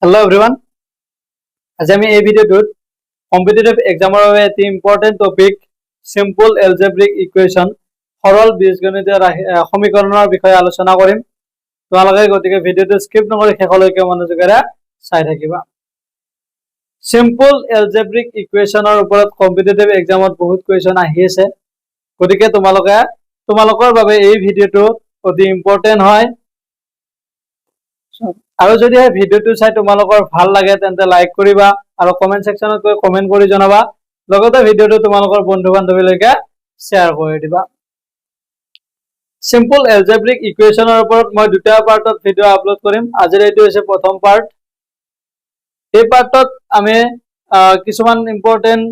Hello everyone. আজি আমি এই ভিডিওটোত কম্পিটিটিভ এক্সামৰ বাবে এটি important topic simple algebraic equation সৰল বীজগণিতীয় সমীকৰণৰ বিষয়ে আলোচনা কৰিম। তোমালোকে গতিকে ভিডিওটো স্কিপ নকৰি শেষলৈকে মনোযোগেৰে চাই থাকিবা। সিম্পল এলজেব্ৰিক ইকুৱেশ্যনৰ ওপৰত কম্পিটিটিভ এক্সামত বহুত কুৱেশ্যন আহি আছে। গতিকে তোমালোকৰ বাবে এই ভিডিওটো অতি ইম্পৰ্টেন্ট হয়। আৰু যদি এই ভিডিওটো চাই তোমালোকৰ ভাল লাগে তেন্তে লাইক কৰিবা আৰু কমেন্ট সেকশনত গৈ কমেন্ট কৰি জনাবা, লগতে ভিডিওটো তোমালোকৰ বন্ধু বান্ধৱীলৈকে শেয়াৰ কৰি দিবা। সিম্পল এলজেব্ৰিক ইকুৱেশ্যনৰ ওপৰত মই দুটা পাৰ্টত ভিডিও আপলোড কৰিম। আজিৰ এইটো হৈছে প্ৰথম পাৰ্ট। এই পাৰ্টত আমি কিছুমান ইম্পৰ্টেন্ট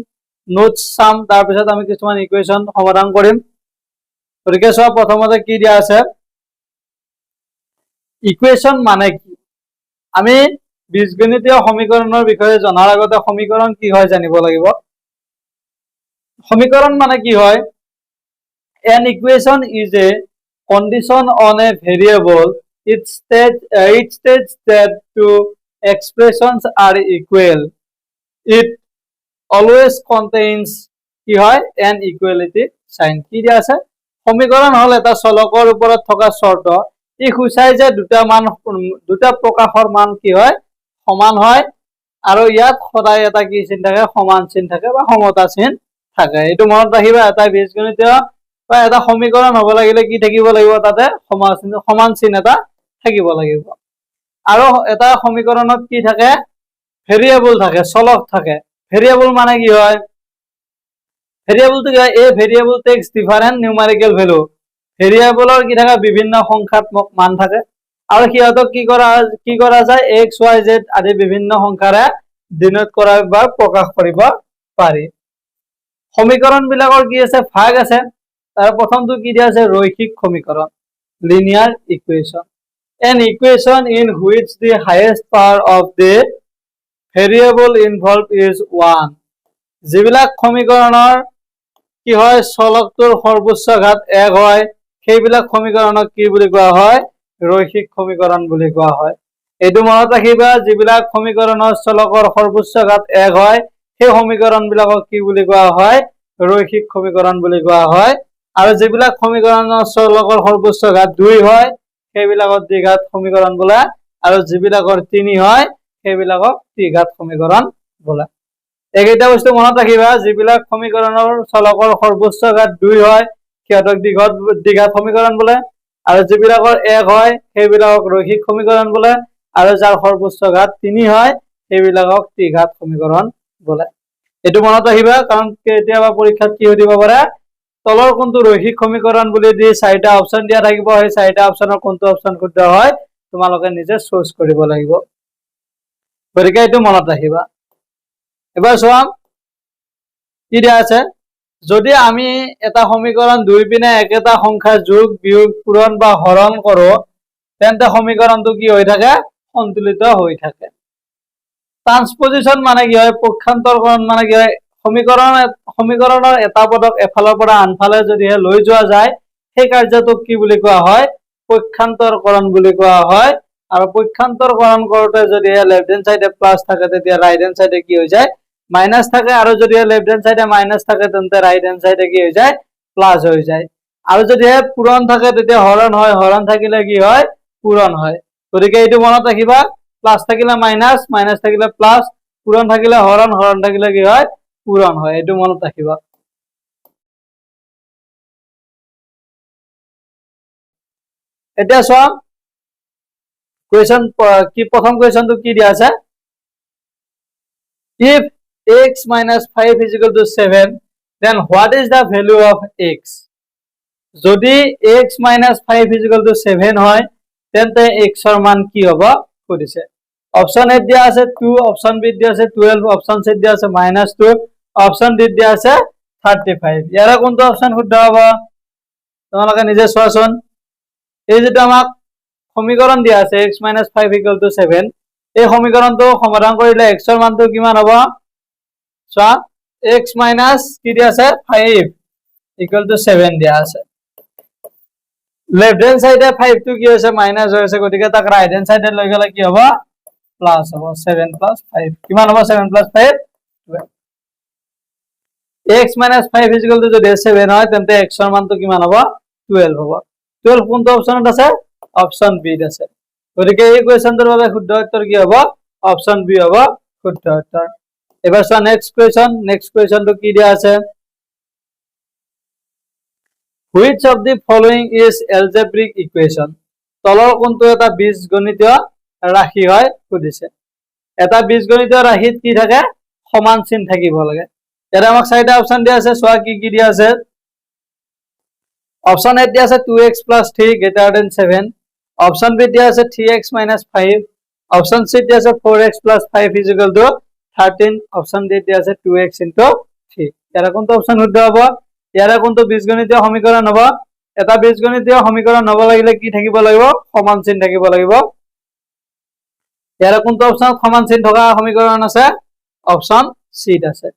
নোটস চাম, তাৰ পিছত আমি কিছুমান ইকুৱেশ্যন সমাধান কৰিম। গতিকে চোৱা, প্ৰথমতে কি দিয়া আছে, ইকুৱেশ্যন মানে কি? আমি বীজগণিতীয় সমীকৰণৰ বিষয়ে জনাৰ আগতে সমীকৰণ কি হয় জানিব লাগিব। সমীকৰণ মানে কি হয়? An equation is a condition on a variable. It states that two expressions are equal. It always contains কি হয়? An equality sign. কি দিয়া আছে? সমীকৰণ হল এটা চলকৰ ওপৰত থকা চৰ্ত। ই খুচাই যে দুটা প্ৰকাশৰ মান কি হয়? সমান হয়, আৰু ইয়াত সদায় এটা কি চিন থাকে? সমান চিন থাকে বা সমতা চিন থাকে। এইটো মনত ৰাখিবা। এটা বীজগণিতীয় বা এটা সমীকৰণ হ'ব লাগিলে কি থাকিব লাগিব? তাতে সমান চিন এটা থাকিব লাগিব। আৰু এটা সমীকৰণত কি থাকে? ভেৰিয়েবল থাকে, চলক থাকে। ভেৰিয়েবল মানে কি হয়? ভেৰিয়েবলটো কি হয়? এই variable takes different numerical value. ভেৰিয়েবলৰ কি থাকে? বিভিন্ন সংখ্যাত্মক মান থাকে, আৰু সিহঁতক কি কৰা যায়? x y z আদি বিভিন্ন সংখ্যাৰে ডিনোট কৰা বা প্ৰকাশ কৰিব পাৰি। সমীকৰণ বিলাকৰ কি আছে? ভাগ আছে। তাৰ প্ৰথমটো কি দিয়া আছে? ৰৈখিক সমীকৰণ, linear equation. An equation in which the highest power of the variable involved is 1. যিবিলাক সমীকৰণৰ কি হয়? চলকটোৰ সৰ্বোচ্চ ঘাত 1 হয়, সেইবিলাক সমীকৰণক কি বুলি কোৱা হয়? ৰৈখিক সমীকৰণ বুলি কোৱা হয়। এইটো মনত ৰাখিবা, যিবিলাক সমীকৰণৰ চলকৰ সৰ্বোচ্চ ঘাত 1 হয় সেই সমীকৰণ বিলাকক কি বুলি কোৱা হয়? ৰৈখিক সমীকৰণ বুলি কোৱা হয়। আৰু যিবিলাক সমীকৰণৰ চলকৰ সৰ্বোচ্চ ঘাত 2 হয় সেইবিলাকক দ্বিঘাত সমীকৰণ বোলে, আৰু যিবিলাকৰ 3 হয় সেইবিলাকক ত্ৰিঘাত সমীকৰণ বোলে। এইকেইটা বস্তু মনত ৰাখিবা। যিবিলাক সমীকৰণৰ চলকৰ সৰ্বোচ্চ ঘাত 2 হয় সিহঁতক দ্বিঘাত সমীকৰণ বোলে, আৰু যিবিলাকৰ 1 হয় সেইবিলাকক ৰৈখিক সমীকৰণ বোলে, আৰু যাৰ সৰ্বোচ্চ ঘাত 3 হয় সেইবিলাকক ত্ৰিঘাত সমীকৰণ বোলে। এইটো মনত ৰাখিবা, কাৰণ কেতিয়াবা পৰীক্ষাত কি সুধিব পাৰে? তলৰ কোনটো ৰৈখিক সমীকৰণ বুলি দি 4টা অপচন দিয়া থাকিব, সেই 4টা অপচনৰ কোনটো অপচন শুদ্ধ হয় তোমালোকে নিজে চুজ কৰিব লাগিব। গতিকে এইটো মনত ৰাখিবা। এবাৰ চোৱা কি দিয়া আছে। যদি আমি এটা সমীকৰণ দুই পিনে একেটা সংখ্যা যোগ, বিয়োগ, পূৰণ বা হৰণ কৰো, তেন্তে সমীকৰণটো কি হৈ থাকে? সন্তুলিত হৈ থাকে। ট্ৰান্সপজিশন মানে কি হয়? পক্ষান্তৰকৰণ মানে কি হয়? সমীকৰণৰ এটা পদক এফালৰ পৰা আনফালে যদিহে লৈ যোৱা যায় সেই কাৰ্যটোক কি বুলি কোৱা হয়? পক্ষান্তৰকৰণ বুলি কোৱা হয়। আৰু পক্ষান্তৰকৰণ কৰোতে যদিহে লেফট হেণ্ড সাইডে প্লাস থাকে তেতিয়া ৰাইট হেণ্ড সাইডে কি হৈ যায়? মাইনাস থাকে, আৰু যদিহে লেফট হেণ্ড সাইডে মাইনাস থাকে তেন্তে ৰাইট হেণ্ড সাইডে কি হৈ যায়? প্লাস হৈ যায়। আৰু যদিহে পূৰণ থাকে তেতিয়া হৰণ হয়, হৰণ থাকিলে কি হয়? পূৰণ হয়। গতিকে এইটো মনত ৰাখিবা। প্লাস থাকিলে মাইনাস, মাইনাস থাকিলে প্লাস, পূৰণ থাকিলে হৰণ, হৰণ থাকিলে কি হয়? পূৰণ হয়। এইটো মনত ৰাখিবা। এতিয়া চোৱা কুৱেশ্যন কি, প্ৰথম কুৱেশ্যনটো কি দিয়া আছে? If x minus 5 is equal to 7, then what is the value of x? যদি x minus 5 is equal to 7 হয় তেন্তে x ৰ মান কি হ'ব সুধিছে। অপচন এ দিয়া আছে 2, অপচন বি দিয়া আছে 12, অপচন সি দিয়া আছে -2, অপচন ডি দিয়া আছে 35। ইয়াৰে কোনটো অপচন শুদ্ধ হ'ব তোমালোকে নিজে চোৱাচোন। এই যেটা আমাক সমীকৰণ দিয়া আছে x minus 5 equal to 7, এই সমীকৰণটো সমাধান কৰিলে x ৰ মানটো কিমান হ'ব? চোৱা, x minus কি দিয়া আছে? 5 equal to 7 দিয়া আছে। লেফট হেণ্ড সাইডে 5 টো কি হৈছে? মাইনাস হৈ আছে, গতিকে তাক ৰাইট হেণ্ড সাইডে লৈ গ'লে কি হ'ব? প্লাস হব 7 প্লাস 5 কিমান হব 7 plus 5 12 x minus 5 is equal to যদি 7 হয় তেন্তে x এর মান তো কিমান হব 12 হব 12 কোনটো অপশনত আছে অপশন বি ত আছে গতিকে এই কোৱেশ্চনটোৰ বাবে শুদ্ধ উত্তৰ কি হব অপশন বি হব শুদ্ধ উত্তৰ এবাৰ চোৱা নেক্সট কোৱেশ্চনটো কি দিয়া আছে which of the following is algebraic equation তলৰ কোনটো এটা বীজগণিতীয় ৰাশি হয় সুধিছে এটা বীজগণিতীয় ৰাশিত কি থাকে সমান চিন থাকিব লাগে ইয়াত আমাক চাৰিটা অপচন দিয়া আছে চোৱা কি কি দিয়া আছে অপশন এ দিয়া আছে 2x + 3 greater than 7 option B দিয়া আছে 3x - 5 অপশন সি দিয়া আছে 4x + 5 = 13 অপশন ডি দিয়া আছে 2x * 3 ইয়াৰ কোনটো অপশন শুদ্ধ হ'ব ইয়াৰ কোনটো বীজগণিতীয় সমীকৰণ হ'ব এটা বীজগণিতীয় সমীকৰণ হ'ব লাগিলে কি থাকিব লাগিব সমান চিন থাকিব লাগিব ইয়াৰ কোনটো অপশন সমান চিন থকা সমীকৰণ আছে অপশন সি ত আছে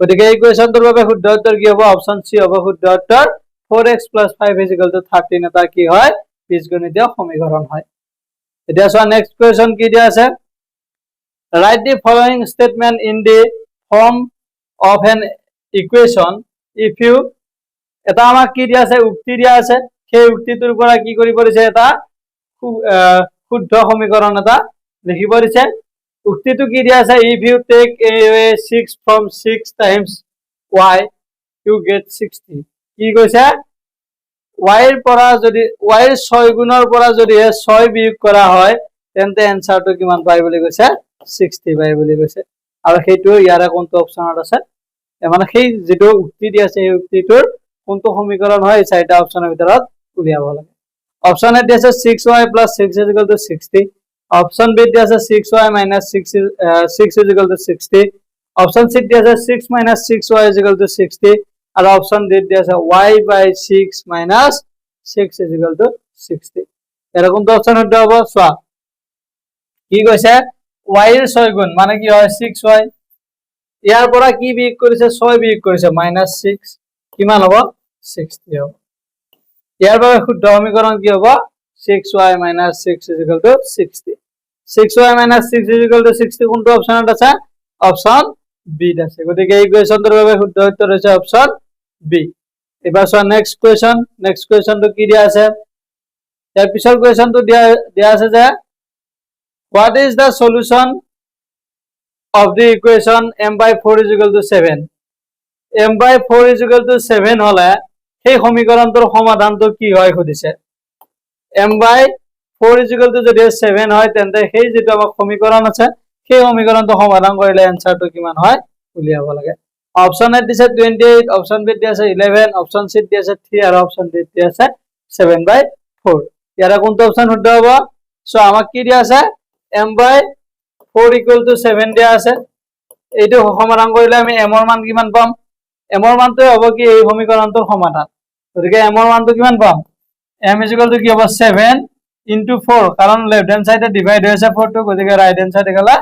গতিকে এই কোৱেশ্চনটোৰ বাবে শুদ্ধ উত্তৰ কি হ'ব অপশন সি হ'ব শুদ্ধ উত্তৰ 4x + 5 = 13 এটা কি হয় বীজগণিতীয় সমীকৰণ হয় এতিয়া চোৱা নেক্সট কোৱেশ্চন কি দিয়া আছে write the following statement in the form of an equation if you এটা আমাক কি দিয়া আছে উক্তি দিয়া আছে সেই উক্তিটোৰ পৰা কি কৰিব দিছে এটা শুদ্ধ সমীকৰণ এটা লিখিব দিছে উক্তিটো কি দিয়া আছে if you take away 6 from 6 times y you get 60 কি কৈছে y এর পৰা যদি y এৰ 6 গুণৰ পৰা যদি 6 বিয়োগ কৰা হয় তেন্তে এনসাৰটো কিমান পাই বুলি কৈছে 60 পাই বুলি কৈছে আৰু সেইটো ইয়াৰ কোনটো অপচনত আছে মানে সেই যেটো উক্তি দিয়া আছে এই উক্তিটোৰ কোনটো সমীকৰণ হয় চাৰিটা অপচনৰ ভিতৰত উলিয়াব লাগে অপচন এ দিয়া আছে 6y + 6 = 60 অপশন বি দিয়া আছে 6y - 6 = 60 অপশন সি দিয়া আছে 6 - 6y = 60 আৰু অপশন ডি দিয়া আছে y/6 - 6 = 60 এৰকম তো অপশন শুদ্ধ হ'ব চোৱা কি কৈছে y এৰ 6 গুণ মানে কি হয় 6y ইয়াৰ পৰা কি বিয়োগ কৰিছে 6 বিয়োগ কৰিছে -6 কিমান হ'ব 60 হ'ব ইয়াৰ বাবে শুদ্ধ সমীকৰণ কি হ'ব 6y - 6 = 60 6y - 6 = 60 কোনটো অপশনত আছে অপশন বি ত আছে গতিকে এই কোৱেশ্চনটোৰ বাবে শুদ্ধ উত্তৰ হৈছে অপশন বি এবাৰ চোৱা নেক্সট কোৱেশ্চনটো কি দিয়া আছে ইয়াৰ পিছৰ কোৱেশ্চনটো দিয়া আছে যে what is the solution of the equation m/4 = 7 m/4 = 7 হলে সেই সমীকৰণটোৰ সমাধানটো কি হয় সুধিছে m/4 = যদি 7 হয় তেন্তে সেই যেটো আমাৰ সমীকৰণ আছে সেই সমীকৰণটো সমাধান কৰিলে এনসারটো কিমান হয় উলিয়াব লাগে অপশন এ দিছে 28 অপশন বি দিছে 11 অপশন সি দিছে 3 আৰু অপশন ডি দিছে 7/4 ইয়াৰ কোনটো অপশন শুদ্ধ হ'ব সো আমাক কি দিয়া আছে m/4 = 7 দিয়া আছে এইটো সমাধান কৰিলে আমি m এৰ মান কিমান পাম m এৰ মানটো হ'ব কি এই সমীকৰণটোৰ সমাধান গতিকে m এর মানটো কিমান পাম m = কি হ'ব 7 * 4 কারণ লেফট হ্যান্ড সাইডে ডিভাইড হয়েছে 4 টো গতিকে রাইট হ্যান্ড সাইডে গেলে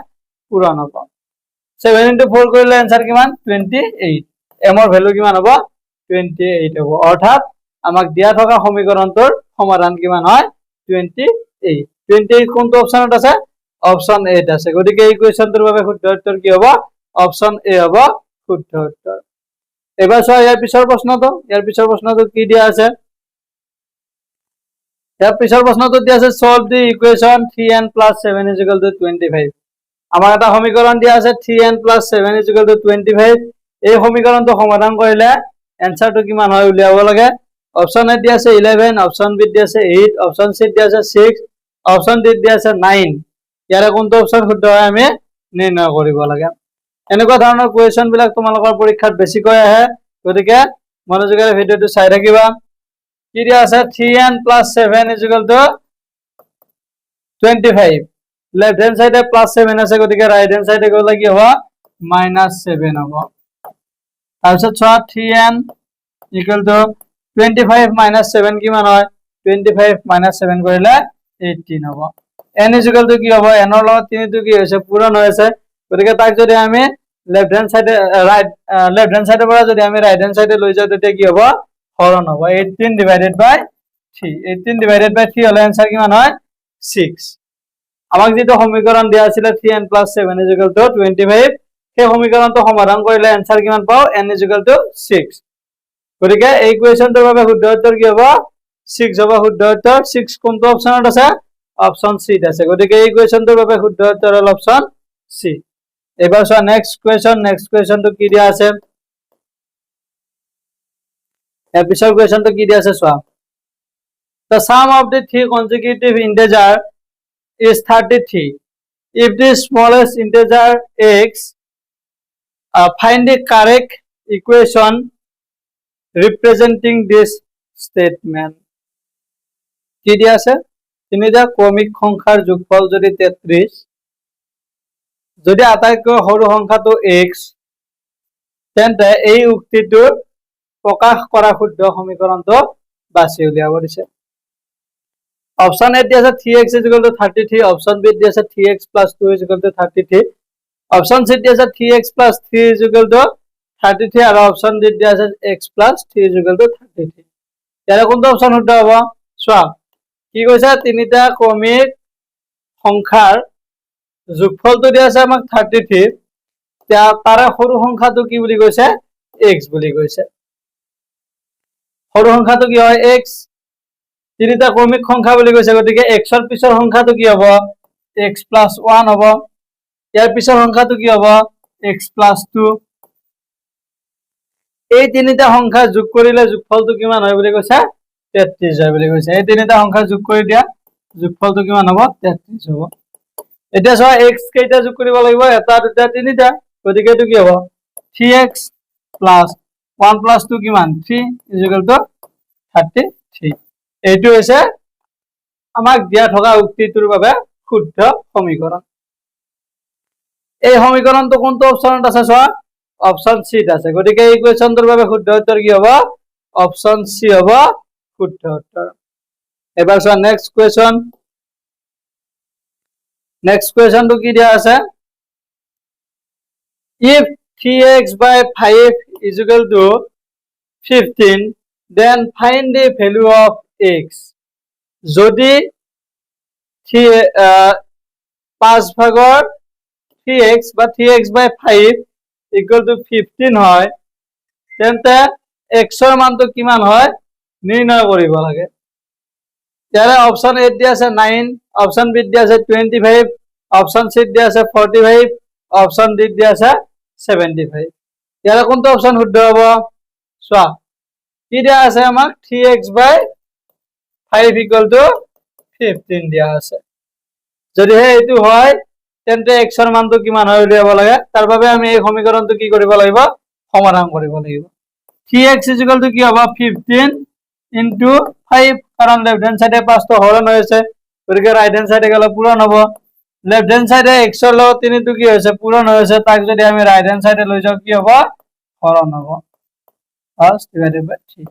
পূরণ হ'ব 7 * 4 কৰিলে आंसर কিমান 28 m এৰ ভ্যালু কিমান হ'ব 28 হ'ব অৰ্থাৎ আমাক দিয়া থকা সমীকৰণটোৰ সমাধান কিমান হয় 28 কোনটো অপশনত আছে অপশন এ আছে গতিকে এই কোৱেশ্চনটোৰ বাবে শুদ্ধ উত্তৰ কি হ'ব অপশন এ হ'ব শুদ্ধ উত্তৰ এবাৰ চোৱা ইয়াৰ পিছৰ প্ৰশ্নটো কি দিয়া আছে ইয়াৰ পিছৰ প্ৰশ্নটো দিয়া আছে solve the equation 3n + 7 = 25 আমাৰ এটা সমীকৰণ দিয়া আছে 3n + 7 = 25 এই সমীকৰণটো সমাধান কৰিলে এনসারটো কিমান হয় উলিয়াব লাগে অপশন এ দিয়া আছে 11 অপশন বি দিয়া আছে 8 অপশন সি দিয়া আছে 6 অপশন ডি দিয়া আছে 9 ইয়াৰ কোনটো অপশন শুদ্ধ হয় আমি নিৰ্ণয় কৰিব লাগে এনেকুৱা ধৰণৰ কোৱেশ্চন বিলাক তোমালোকৰ পৰীক্ষাত বেছিকৈ আহে গতিকে মনোযোগেৰে ভিডিওটো চাই থাকিবা কি দিয়া আছে 3n + 7 = 25 লেফট হ্যান্ড সাইডে +7 আছে গতিকে রাইট হ্যান্ড সাইডে গলে কি হ'ব -7 হ'ব তাৰপিছত চোৱা 3n = 25 - 7 কিমান হয় 25 - 7 কৰিলে 18 হ'ব n = কি হ'ব n ৰ লগত 3 টো কি হৈছে পূৰণ হৈ আছে গতিকে তাক যদি আমি লেফট হ্যান্ড সাইডে পৰা যদি আমি ৰাইট হ্যান্ড সাইডে লৈ যাও তেতিয়া কি হ'ব হৰণ হ'ব 18 / 3 18 / 3 হলে आंसर কিমান হয় 6 আমাক যেটো সমীকৰণ দিয়া আছিল 3n + 7 = 25 সেই সমীকৰণটো সমাধান কৰিলে आंसर কিমান পাও n = 6 গতিকে এই ইকুৱেশনটোৰ বাবে শুদ্ধ উত্তৰ কি হ'ব 6 হ'ব শুদ্ধ উত্তৰ 6 কোনটো অপচনত আছে অপচন সি ত আছে গতিকে এই ইকুৱেশনটোৰ বাবে শুদ্ধ উত্তৰ হ'ল অপচন সি এবাৰ চোৱা নেক্সট কুৱেশনটো কি দিয়া আছে এপিসোড কুৱেশনটো কি দিয়া আছে চোৱা the sum of the three consecutive integer is 33 if the smallest integer x find the correct equation representing this statement কি দিয়া আছে তিনিটা ক্রমিক সংখ্যাৰ যোগফল যদি 33 যদি আটাইতকৈ সৰু সংখ্যাটো x তেন্তে এই উক্তিটো প্ৰকাশ কৰা শুদ্ধ সমীকৰণটো বাছি উলিয়াব দিছে অপশন এ দিয়া আছে 3x = 33 অপশন বি দিয়া আছে 3x + 2 = 33 অপশন সি দিয়া আছে 3x + 3 = 33 আৰু অপশন ডি দিয়া আছে x + 3 = 33 ইয়াৰ কোনটো অপশন শুদ্ধ হ'ব চোৱা কি কৈছে তিনিটা ক্ৰমিক সংখ্যাৰ যোগফলটো দিয়া আছে আমাক 33 তাৰে সৰু সংখ্যাটো কি বুলি কৈছে x বুলি কৈছে সৰু সংখ্যাটো কি হয় x তিনিটা ক্ৰমিক সংখ্যা বুলি কৈছে গতিকে x ৰ পিছৰ সংখ্যাটো কি হ'ব x + 1 হ'ব ইয়াৰ পিছৰ সংখ্যাটো কি হ'ব x + 2 এই তিনিটা সংখ্যা যোগ কৰিলে যোগফলটো কিমান হয় বুলি কৈছে 33 হয় বুলি কৈছে এই তিনিটা সংখ্যা যোগ কৰি দিয়া যোগফলটো কিমান হ'ব 33 হ'ব এতিয়া চোৱা x কেইটা যোগ কৰিব লাগিব এটা দুটা তিনিটা গতিকে এটো কি হ'ব 3x + 1 + 2 কিমান 3 = 33 এইটো হৈছে আমাক দিয়া থকা উক্তিটোৰ বাবে শুদ্ধ সমীকৰণ এই সমীকৰণটো কোনটো অপচনত আছে চোৱা অপচন সি ত আছে গতিকে এই ইকুৱেশনটোৰ বাবে শুদ্ধ উত্তৰ কি হ'ব অপচন সি হ'ব শুদ্ধ উত্তৰ এবাৰ চোৱা নেক্সট কুৱেশনটো কি দিয়া আছে if 3x / 5 = 15 then find the value of x যদি 5 ভাগৰ 3x বা 3x / 5 = 15 হয় তেন্তে x ৰ মানটো কিমান হয় নিৰ্ণয় কৰিব লাগে ইয়াৰে অপচন এ দিয়া আছে 9 অপচন বি দিয়া আছে 25 অপচন সি দিয়া আছে 45 অপচন ডি দিয়া আছে 75 ইয়াৰে কোনটো অপচন শুদ্ধ হ'ব চোৱা কি দিয়া আছে আমাক 3x / 5 = 15 দিয়া আছে যদি এইটো হয় তেন্তে x ৰ মানটো কিমান হয় উলিয়াব লাগে তাৰ বাবে আমি এই সমীকৰণটো কি কৰিব লাগিব সমাধান কৰিব লাগিব 3x = কি হ'ব 15 * 5 কাৰণ লেফট হ্যান্ড সাইডে 5 তো হৰণ হৈছে গতিকে ৰাইট হ্যান্ড সাইডে গেলে পূৰণ হ'ব লেফট হ্যান্ড সাইডে x ৰ লগত 3 তো কি হৈছে পূৰণ হৈছে তাক যদি আমি ৰাইট হ্যান্ড সাইডে লৈ যাও কি হ'ব হৰণ হ'ব ফাৰ্স্ট ডিভাইডেড বাই 3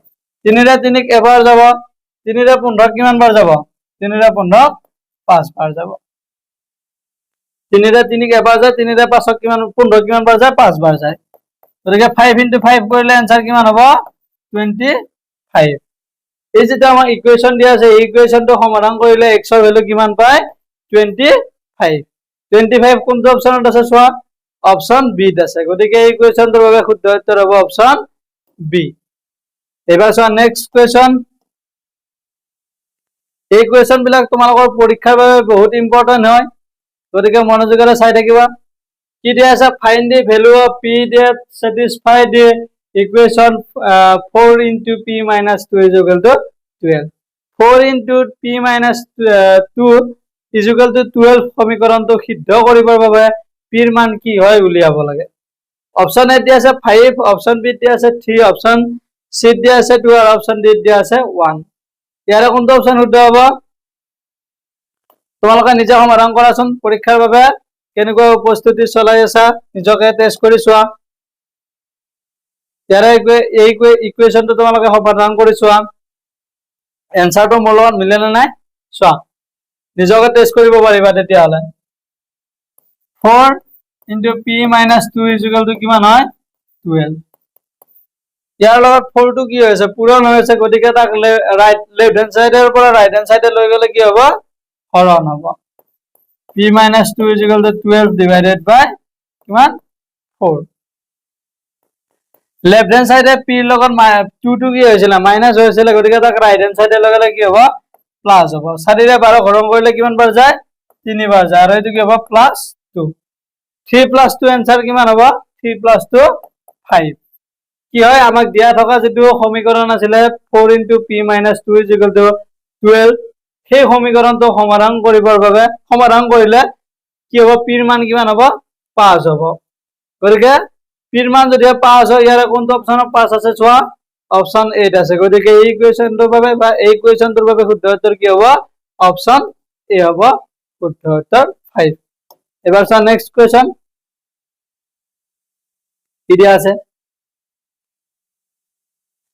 3 ৰে 3 ক এবাৰ যাব 3 ৰে 15 কিমান বাৰ যাব 3 ৰে 15 5 বাৰ যাব 3 ৰে 3 ক এবাৰ যায় 3 ৰে 5 কিমান 15 কিমান বাৰ যায় 5 বাৰ যায় গতিকে 5 * 5 কৰিলে आंसर কিমান হ'ব 25 এই যেটা আমাক ইকুৱেশন দিয়া আছে এই ইকুৱেশনটো সমাধান কৰিলে x ৰ ভ্যালু কিমান পায় 25 কোনটো অপচনত আছে চোৱা অপচন বি ত আছে গতিকে এই ইকুৱেশনটোৰ বাবে শুদ্ধ উত্তৰ হ'ব অপচন বি এবাৰ চোৱা নেক্সট কুৱেশন এই কুৱেশন বিলাক তোমালোকৰ পৰীক্ষাৰ বাবে বহুত ইম্পৰ্টেন্ট হয় গতিকে মনোযোগেৰে চাই থাকিবা কি দিয়া আছে find the value of p that satisfy the equation 4 * p - 2 = 12 4 * p - 2 = 12 সমীকৰণটো সিদ্ধ কৰিবৰ বাবে p ৰ মান কি হয় উলিয়াব লাগে অপচন এ দিয়া আছে 5 অপচন বি দিয়া আছে 3 অপচন সি দিয়া আছে 2 আৰু অপচন ডি দিয়া আছে 1 ইয়াৰে কোনটো অপচন শুদ্ধ হ'ব তোমালোকে নিজে সমাধান কৰাচোন পৰীক্ষাৰ বাবে কেনেকৈ উপস্থিতি চলাই আছে নিজকে টেস্ট কৰি চোৱা ইয়াৰে এই ইকুৱেশনটো তোমালোকে সমাধান কৰি চোৱা এনসাৰটো মোৰ লগত মিলে নে নাই চোৱা নিজকে টেস্ট কৰিব পাৰিবা তেতিয়া হলে 4 * p - 2 = কিমান হয় 12 ইয়াৰ লগত 4 টো কি হৈছে পূৰণ হৈছে গতিকে তাক লেফট হ্যান্ড সাইডৰ পৰা ৰাইট হ্যান্ড সাইডে লৈ গলে কি হ'ব হৰণ হ'ব p minus 2 is equal to 12 divided by কিমান 4 লেফট হ্যান্ড সাইডে p এর লগত 2 2 কি হইছিল মাইনাস হইছিল গতিকে তাক রাইট হ্যান্ড সাইডে লগালে কি হবে প্লাস হবে 4 রে 12 ঘরম করলে কিমান বার যায় 3 বার যায় আর এটো কি হবে প্লাস 2 3 plus 2 आंसर কিমান হবে 3 plus 2 5 কি হয় আমাক দিয়া থকা যেটো সমীকরণ আছিল 4 into p minus 2 is equal to 12 সেই সমীকরণটো সমাধান কৰিবৰ বাবে সমাধান কৰিলে কি হ'ব p ৰ মান কিমান হ'ব 5 হ'ব গতিকে p ৰ মান যদি 5 হয় ইয়াৰ কোনটো অপচন 5 আছে চোৱা অপচন 8 আছে গতিকে এই ইকুয়েশনটোৰ বাবে বা এই ইকুয়েশনটোৰ বাবে শুদ্ধ উত্তৰ কি হ'ব অপচন এ হ'ব শুদ্ধ উত্তৰ 5 এবাৰ চোৱা নেক্সট কোয়েশন কি দিয়া আছে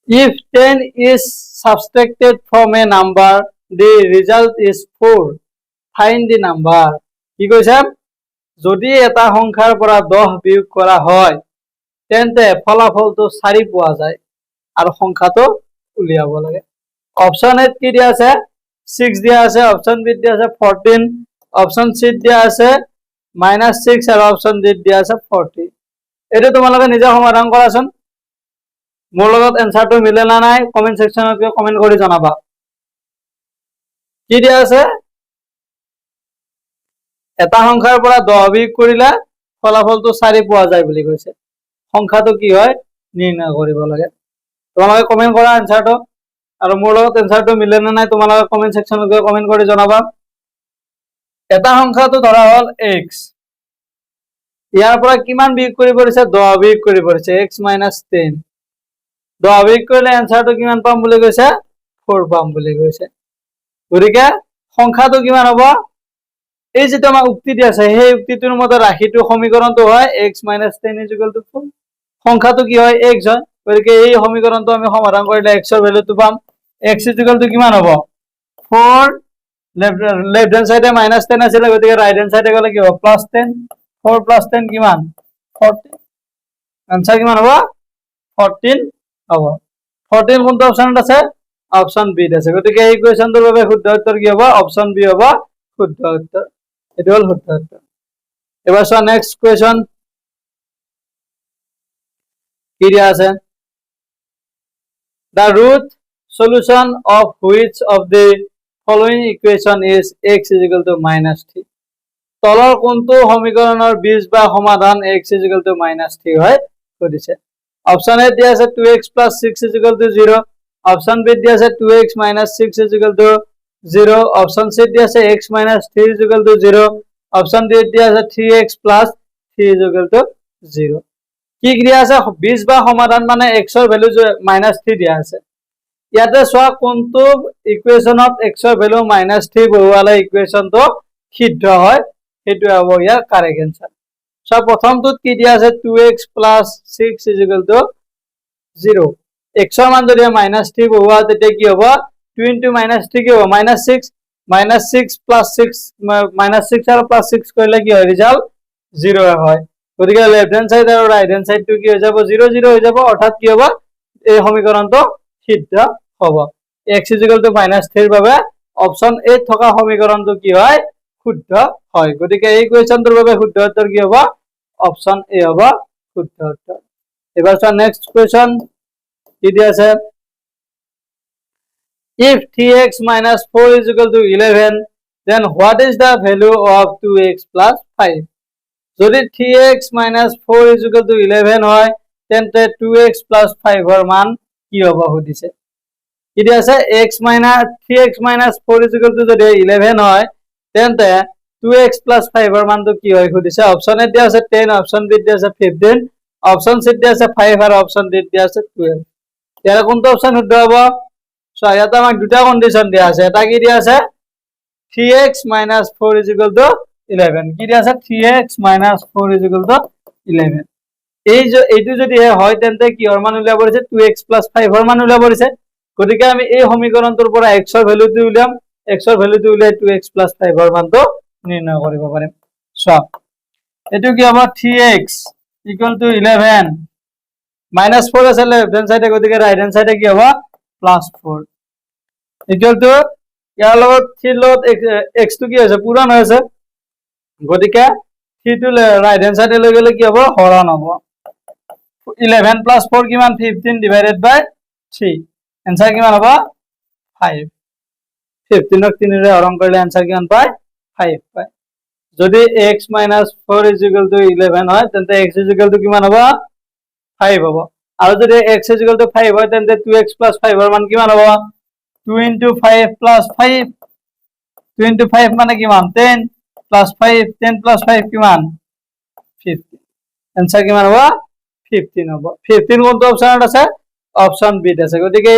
if 10 is subtracted from a number the result is 4 find the number কি কৈছে যদি এটা সংখ্যাৰ পৰা 10 বিয়োগ কৰা হয় তেন্তে ফলাফলটো 4 পোৱা যায় আৰু সংখ্যাটো উলিয়াব লাগে অপচন এ কি দিয়া আছে 6 দিয়া আছে অপচন বি দিয়া আছে 14 অপচন সি দিয়া আছে -6 আৰু অপচন ডি দিয়া আছে 40 এটো তোমালোকে নিজে সমাধান কৰাচোন মোৰ লগত এনসাৰটো মিলে না নাই কমেন্ট সেকশনত কমেন্ট কৰি জনাবা কি দিয়া আছে এটা সংখ্যাৰ পৰা 10 বিয়োগ কৰিলে ফলাফলটো 4 পোৱা যায় বুলি কৈছে সংখ্যাটো কি হয় নিৰ্ণয় কৰিব লাগে তোমালোকে কমেন্ট কৰা এনসাৰটো আৰু মোৰ লগত এনসাৰটো মিলে না নাই তোমালোকে কমেন্ট সেকশনত কমেন্ট কৰি জনাবা এটা সংখ্যাটো ধৰা হল x ইয়াৰ পৰা কিমান বিয়োগ কৰিব পৰিছে 10 বিয়োগ কৰিব পৰিছে x - 10 10 বিয়োগ কৰিলে এনসারটো কিমান পাম বুলি কৈছে 4 পাম বুলি কৈছে গতিকে সংখ্যাটো কিমান হ'ব এই যেটো আমাৰ উক্তি দি আছে সেই উক্তিটোৰ মতে ৰাশিটো সমীকৰণটো হয় x - 10 = 4 সংখ্যাটো কি হয় x হয় গতিকে এই সমীকৰণটো আমি সমাধান কৰিলে x ৰ ভ্যালুটো পাম x = কিমান হ'ব 4 লেফট হ্যান্ড সাইডে -10 আছিল গতিকে রাইট হ্যান্ড সাইডে গলে কি হ'ব +10 4 + 10 কিমান 14 आंसर কিমান হ'ব 14 হ'ব 14 কোনটো অপচনত আছে অপচন বি আছে গতিকে এই কোৱেশ্চনটোৰ বাবে শুদ্ধ উত্তৰ কি হ'ব অপচন বি হ'ব শুদ্ধ উত্তৰ এটো হল শুদ্ধ উত্তৰ এবাৰ চোৱা নেক্সট কোৱেশ্চন কি দিয়া আছে the root solution of which of the following equation is x = -3 তলৰ কোনটো সমীকৰণৰ বীজ বা সমাধান x = -3 হয় কৈছে অপচন এ দিয়া আছে 2x + 6 = 0 অপচন বি দিয়া আছে 2x - 6 = 0 অপচন সি দিয়া আছে x - 3 = 0 অপচন ডি দিয়া আছে 3x + 3 = 0 কি দিয়া আছে বীজ বা সমাধান মানে x ৰ ভ্যালু -3 দিয়া আছে ইয়াতে চোৱা কোনটো ইকুয়েশনত x ৰ ভ্যালু -3 বহুৱালে ইকুয়েশনটো সিদ্ধ হয় হেতু হ'ব ইয়াৰ কাৰেক্ট आंसर সো প্ৰথমটোত কি দিয়া আছে 2x + 6 = 0 x ৰ মান যদি -3 বহুৱা তেতিয়া কি হ'ব 2 * -3 কি হ'ব -6 -6 + 6 -6 আৰু +6 কৰিলে কি হয় ৰিজাল্ট 0 হয় গতিকে লেফট হ্যান্ড সাইড আৰু ৰাইট হ্যান্ড সাইডটো কি হৈ যাব 0 0 হৈ যাব অৰ্থাৎ কি হ'ব এই সমীকৰণটো সিদ্ধ হ'ব x = -3 ৰ বাবে অপচন এ থকা সমীকৰণটো কি হয় শুদ্ধ হয় গতিকে এই কোৱেশ্চনটোৰ বাবে শুদ্ধ উত্তৰ কি হ'ব অপচন এ হ'ব শুদ্ধ উত্তৰ এবাৰ চোৱা নেক্সট কোৱেশ্চন কি দিয়া আছে if 3x - 4 = 11 then what is the value of 2x + 5 যদি 3x - 4 = 11 হয় তেন্তে 2x + 5 ৰ মান কি হ'ব সুধিছে কি দিয়া আছে 3x - 4 = যদি 11 হয় তেন্তে 2x + 5 ৰ মানটো কি হয় সুধিছে অপচন এ দিয়া আছে 10 অপচন বি দিয়া আছে 15 অপচন সি দিয়া আছে 5 আৰু অপচন ডি দিয়া আছে 12 ইয়াৰ কোনটো অপচন শুদ্ধ হ'ব সো ইয়াতে আমাক দুটা কন্ডিশন দিয়া আছে এটা কি দিয়া আছে 3x - 4 = 11 কি দিয়া আছে 3x - 4 = 11 এইটো যদি হয় তেন্তে কি হৰ মান উলিয়াব পৰিছে 2x + 5 ৰ মান উলিয়াব পৰিছে গতিকে আমি এই সমীকৰণটোৰ পৰা x ৰ ভ্যালুটো উলিয়াম x ৰ ভ্যালুটো উলিয়াই 2x + 5 ৰ মানটো নিৰ্ণয় কৰিব পাৰিম সো এটো কি হ'ব 3x = 11 -4 আছে লেফট হ্যান্ড সাইডে গতিকে রাইট হ্যান্ড সাইডে কি হ'ব +4 ইয়াৰ লগত 3 লগত x টো কি হৈছে পূৰণ হৈছে গতিকে 3 টু ৰাইট হ্যান্ড সাইডে লৈ গলে কি হ'ব হৰণ হ'ব 11 plus 4 কিমান 15 divided by 3 आंसर কিমান হ'ব 5 15 ক 3 ৰে হৰণ কৰিলে आंसर কিমান পায় 5 পায় যদি x - 4 = 11 হয় তেন্তে x = কিমান হ'ব 5 হ'ব আৰু যদি x = 5 হয় তেন্তে 2x + 5 ৰ মান কিমান হ'ব 2 * 5 + 5 2 * 5 মানে কিমান 10 + 5 10 + 5 কিমান 15 आंसर কিমান হ'ব 15 হ'ব 15 কোনটো অপচনত আছে অপচন বি ত আছে গতিকে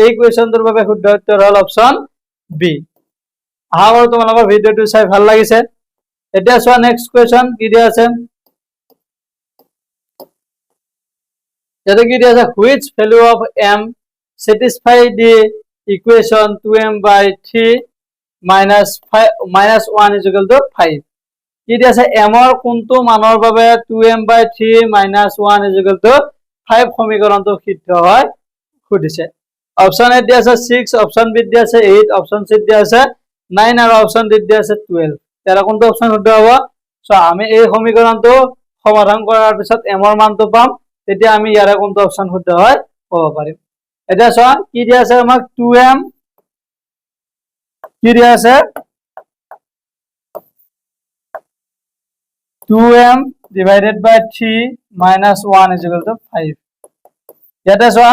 এই কোৱেশ্চনটোৰ বাবে শুদ্ধ উত্তৰ হ'ল অপচন বি আহা বাৰু তোমালোকৰ ভিডিওটো চাই ভাল লাগিছে এতিয়া চোৱা নেক্সট কোৱেশ্চন কি দিয়া আছে কি দিয়া আছে which value of m satisfy the equation 2m/3 minus 1 = 5 কি দিয়া আছে m ৰ কোনটো মানৰ বাবে 2m/3 - 1 = 5 সমীকৰণটো সিদ্ধ হয় খুদিছে অপচন এ দিয়া আছে 6 অপচন বি দিয়া আছে 8 অপচন সি দিয়া আছে 9 আৰু অপচন ডি দিয়া আছে 12 তেৰা কোনটো অপচন শুদ্ধ হ'ব সো আমি এই সমীকৰণটো সমাধান কৰাৰ পিছত m ৰ মানটো পাম তেতিয়া আমি ইয়াৰে কোনটো অপচন শুদ্ধ হয় ক'ব পাৰিম এতিয়া চোৱা কি দিয়া আছে আমাক 2m কি দিয়া আছে 2m divided by 3 minus 1 = 5 ইয়াতে চোৱা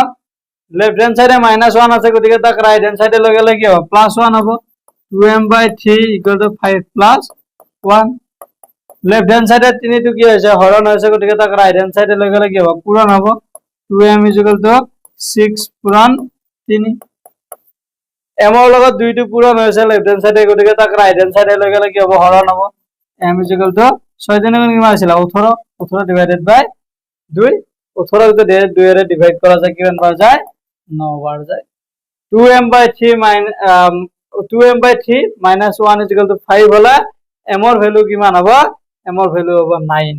লেফট হ্যান্ড সাইডে -1 আছে গতিকে তাক রাইট হ্যান্ড সাইডে লৈ গলে কি হ'ব +1 হ'ব 2m/3 = 5 + 1 লেফট হ্যান্ড সাইডে 3 টো কি হৈছে হৰণ হৈছে গতিকে তাক ৰাইট হ্যান্ড সাইডে লৈ গলে কি হ'ব পূৰণ হ'ব 2m = 6 পূৰণ 3 m ৰ লগত 2 টো পূৰণ হৈছে লেফট হ্যান্ড সাইডে গতিকে তাক ৰাইট হ্যান্ড সাইডে লৈ গলে কি হ'ব হৰণ হ'ব m = 6 জনে কিমান আছিল 18 18 ডিভাইডেড বাই 2 18 কে 2 এৰে ডিভাইড কৰা যায় কিমান বাৰ যায় 9 বাৰ যায় 2m/3 minus 1 = 5 হলে m ৰ ভ্যালু কিমান হ'ব m ৰ ভ্যালু হ'ব 9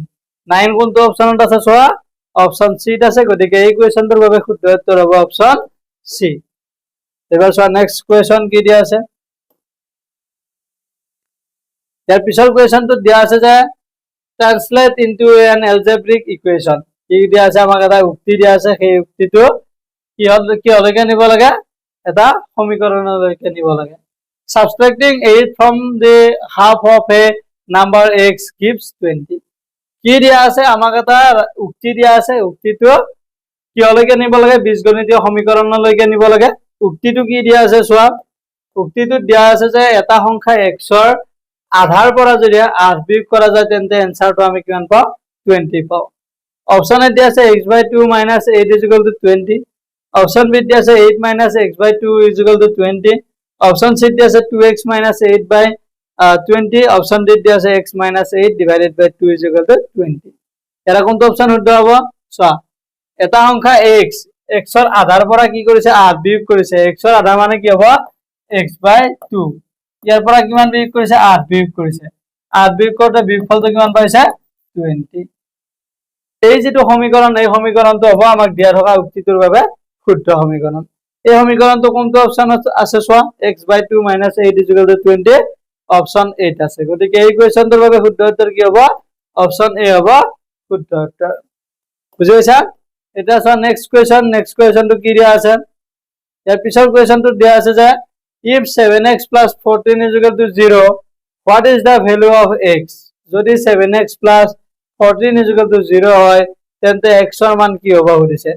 9 কোনটো অপচনত আছে চোৱা অপচন সি ত আছে গতিকে এই কোৱেশ্চনটোৰ বাবে শুদ্ধ উত্তৰ হ'ব অপচন সি এবাৰ চোৱা নেক্সট কোৱেশ্চন কি দিয়া আছে ইয়াৰ পিছৰ কোৱেশ্চনটো দিয়া আছে যে translate into an algebraic equation কি দিয়া আছে আমাক এটা উক্তি দিয়া আছে সেই উক্তিটো কি হলৈকে নিব লাগে এটা সমীকৰণলৈকে নিব লাগে subtracting 8 from the half of a number x gives 20 কি দিয়া আছে আমাক এটা উক্তি দিয়া আছে উক্তিটো কি হলৈকে নিব লাগে বীজগণিতীয় সমীকৰণলৈকে নিব লাগে উক্তিটো কি দিয়া আছে চোৱা উক্তিটো দিয়া আছে যে এটা সংখ্যা x ৰ আধাৰ পৰা যদি 8 বিয়োগ কৰা যায় তেন্তে आंसरটো আমি কিমান পাও 20 পাও অপচন এ দিয়া আছে x/2 - 8 = 20 অপচন বি দিয়া আছে 8 - x/2 = 20 অপচন সি দিয়া আছে 2x - 8/20 অপচন ডি দিয়া আছে x - 8 divided by 2 = 20 এৰা কোনটো অপচন শুদ্ধ হ'ব চোৱা এটা সংখ্যা x ৰ আধাৰ পৰা কি কৰিছে 8 বিয়োগ কৰিছে x ৰ আধা মানে কি হ'ব x/2 ইয়াৰ পৰা কিমান বিয়োগ কৰিছে 8 বিয়োগ কৰিছে 8 বিয়োগ কৰোতে বিয়োগফলটো কিমান পাইছে 20 এই যেটো সমীকৰণ এই সমীকৰণটো হ'ব আমাক দিয়া থকা উক্তিটোৰ বাবে শুদ্ধ সমীকৰণ এই সমীকৰণটো কোনটো অপচনত আছে চোৱা x/2 - 8 = 20 অপচন 8 আছে গতিকে এই কোৱেশ্চনটোৰ বাবে শুদ্ধ উত্তৰ কি হ'ব অপচন এ হ'ব শুদ্ধ উত্তৰ বুজি পাইছা এটা চোৱা নেক্সট কোৱেশ্চনটো কি দিয়া আছে ইয়াৰ পিছৰ কোৱেশ্চনটো দিয়া আছে যে if 7x + 14 = 0 what is the value of x যদি 7x + 14 = 0 হয় তেন্তে x ৰ মান কি হ'ব সুধিছে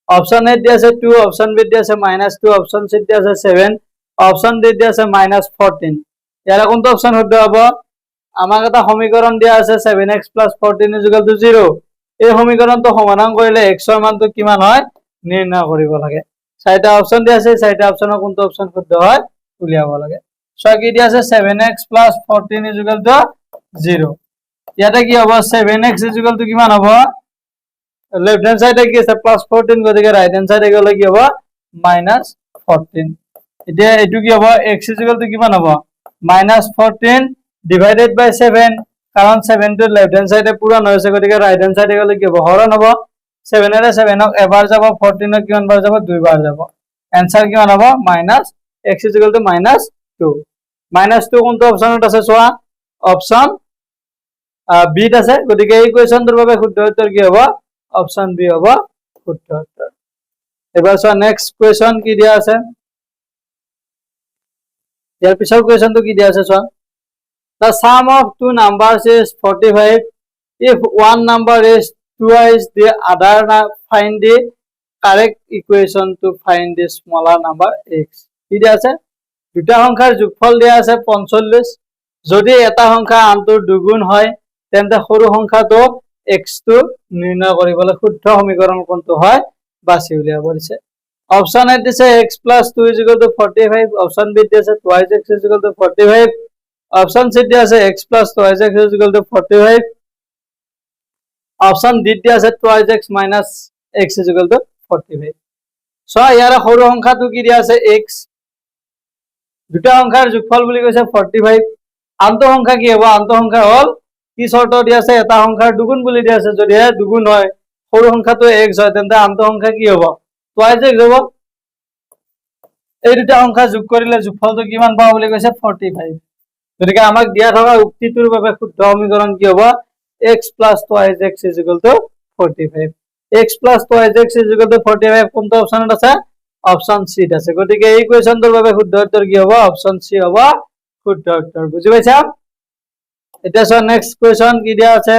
অপচন এ দিয়া আছে 2 অপচন বি দিয়া আছে -2 অপচন সি দিয়া আছে 7 অপচন ডি দিয়া আছে -14 ইয়াৰ কোনটো অপচন শুদ্ধ হ'ব আমাক এটা সমীকৰণ দিয়া আছে 7x + 14 = 0 এই সমীকৰণটো সমাধান কৰিলে x ৰ মানটো কিমান হয় নিৰ্ণয় কৰিব লাগে চাৰিটা অপচন দিয়া আছে চাৰিটা অপচনৰ কোনটো অপচন শুদ্ধ হয় উলিয়াব লাগে সো কি দিয়া আছে 7x + 14 = 0 ইয়াতে কি হ'ব 7x = কিমান হ'ব লেফট হ্যান্ড সাইডে কি আছে +14 গতিকে রাইট হ্যান্ড সাইডে গলে কি হ'ব -14 এতিয়া এটু কি হ'ব x = কিমান হ'ব -14 ডিভাইডেড বাই 7 কাৰণ 7 টো লেফট হ্যান্ড সাইডে পূৰণ হৈছে গতিকে ৰাইট হ্যান্ড সাইডে গলে কি হ'ব হৰণ হ'ব 7 এৰে 7 ক এবাৰ যাব 14 ক কিমান বাৰ যাব দুই বাৰ যাব आंसर কিমান হ'ব -x = -2 -2 কোনটো অপচনত আছে চোৱা অপচন বিত আছে গতিকে এই কোৱেশ্চনটোৰ বাবে শুদ্ধ উত্তৰ কি হ'ব অপচন বি হ'ব শুদ্ধ উত্তৰ এবাৰ চোৱা নেক্সট কোৱেশ্চন কি দিয়া আছে ইয়াৰ পিছৰ কোৱেশ্চনটো কি দিয়া আছে চোৱা the sum of two numbers is 45 if one number is twice the other find the correct equation to find the smaller number x কি দিয়া আছে দুটা সংখ্যাৰ যোগফল দিয়া আছে 45 যদি এটা সংখ্যা আনটোৰ দুগুণ হয় তেন্তে সৰু সংখ্যাটো x টো নিৰ্ণয় কৰিবলৈ শুদ্ধ সমীকৰণ কোনটো হয় বাছি উলিয়াব দিছে অপচন এ দিছে x + 2 = 45 অপচন বি দিছে twice x = 45 অপচন সি দিয়া আছে x + twice x = 45 option D দিয়া আছে twice x - x = 45 সো ইয়াৰ সৰু সংখ্যাটো কি দিয়া আছে x দুটা সংখ্যাৰ যোগফল বুলি কৈছে 45 আন্ত সংখ্যা কি হ'ব আন্ত সংখ্যা হল কি শর্ত দিয়া আছে এটা সংখ্যাৰ দুগুণ বুলি দিয়া আছে যদি দুগুণ হয় সৰু সংখ্যাটো x হয় তেন্তে আন্ত সংখ্যা কি হ'ব twice x হ'ব এই দুটা সংখ্যা যোগ কৰিলে যোগফলটো কিমান পাব বুলি কৈছে 45 গতিকে আমাক দিয়া থকা উক্তিটোৰ বাবে শুদ্ধ সমীকৰণ কি হ'ব x + twice x = 45 x + twice x = 45 কোনটো অপচনত আছে অপচন সি আছে গতিকে এই কোৱেশ্চনটোৰ বাবে শুদ্ধ উত্তৰ কি হ'ব অপচন সি হ'ব শুদ্ধ উত্তৰ বুজি পাইছা এটা সো নেক্সট কোৱেশ্চন কি দিয়া আছে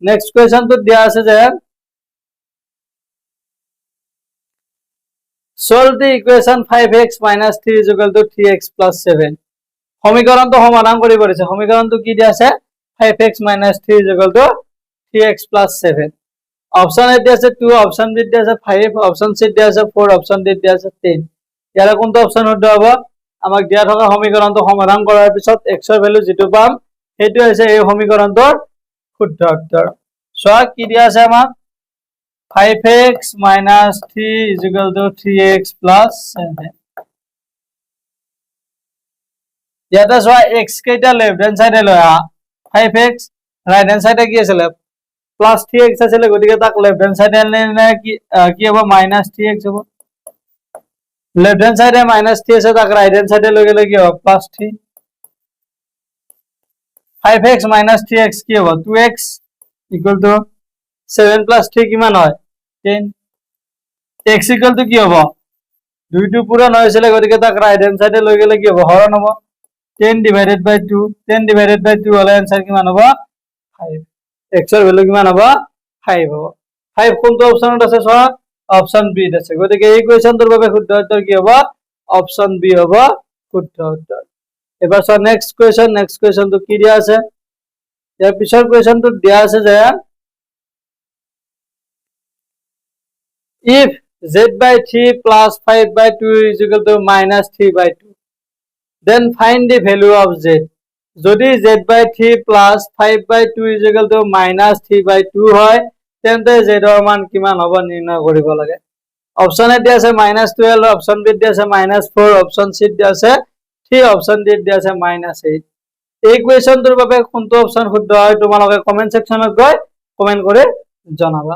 নেক্সট কোৱেশ্চনটো দিয়া আছে যে solve the equation 5x - 3 = 3x + 7 সমীকৰণটো সমাধান কৰিব দিছে সমীকৰণটো কি দিয়া আছে 5x - 3 = 3x + 7 অপচন এ দিয়া আছে 2 অপচন বি দিয়া আছে 5 অপচন সি দিয়া আছে 4 অপচন ডি দিয়া আছে 10 ইয়াৰ কোনটো অপচন শুদ্ধ হ'ব আমাক দিয়া থকা সমীকৰণটো সমাধান কৰাৰ পিছত x ৰ ভ্যালু যেটো পাম হেতু হৈছে এই সমীকৰণটোৰ শুদ্ধ উত্তৰ সো কি দিয়া আছে আমাক 5x - 3 = 3x + 7 ইয়াতে সো x কেইটা লেফট হ্যান্ড সাইডে লয়া 5x রাইট হ্যান্ড সাইডে কি আছিল +3x আছিল গতিকে তাক লেফট হ্যান্ড সাইডে নে কি হ'ব -3x হ'ব লেফট হ্যান্ড সাইডে -3 আছে তাক রাইট হ্যান্ড সাইডে লৈ গলে কি হ'ব +3 5x - 3x কি হ'ব 2x = 7 + 3 কিমান হয় 10 x = কি হ'ব দুইটো পূৰণ হৈছিল গতিকে তাক ৰাইট হ্যান্ড সাইডে লৈ গলে কি হ'ব হৰণ হ'ব 10/2 হলে आंसर কিমান হ'ব 5 x এর ভ্যালু কিমান হ'ব 5 হ'ব 5 কোনটো অপচনত আছে সো অপচন বি আছে গতিকে এই কোৱেশ্চনটোৰ বাবে শুদ্ধ উত্তৰ কি হ'ব অপচন বি হ'ব শুদ্ধ উত্তৰ এবাৰ সো নেক্সট কোৱেশ্চনটো কি দিয়া আছে ইয়াৰ পিছৰ কোৱেশ্চনটো দিয়া আছে যে if z/3 + 5/2 = -3/2 then find the value of z যদি z/3 + 5/2 = -3/2 হয় তেন্তে z ৰ মান কিমান হ'ব নিৰ্ণয় কৰিব লাগে অপচন এ দিয়া আছে -12 অপচন বি দিয়া আছে -4 অপচন সি দিয়া আছে 3 অপচন ডি দিয়া আছে -8 এই কোৱেশ্চনটোৰ বাবে কোনটো অপচন শুদ্ধ হয় তোমালোকে কমেন্ট সেকশনত গৈ কমেন্ট কৰি জনাবা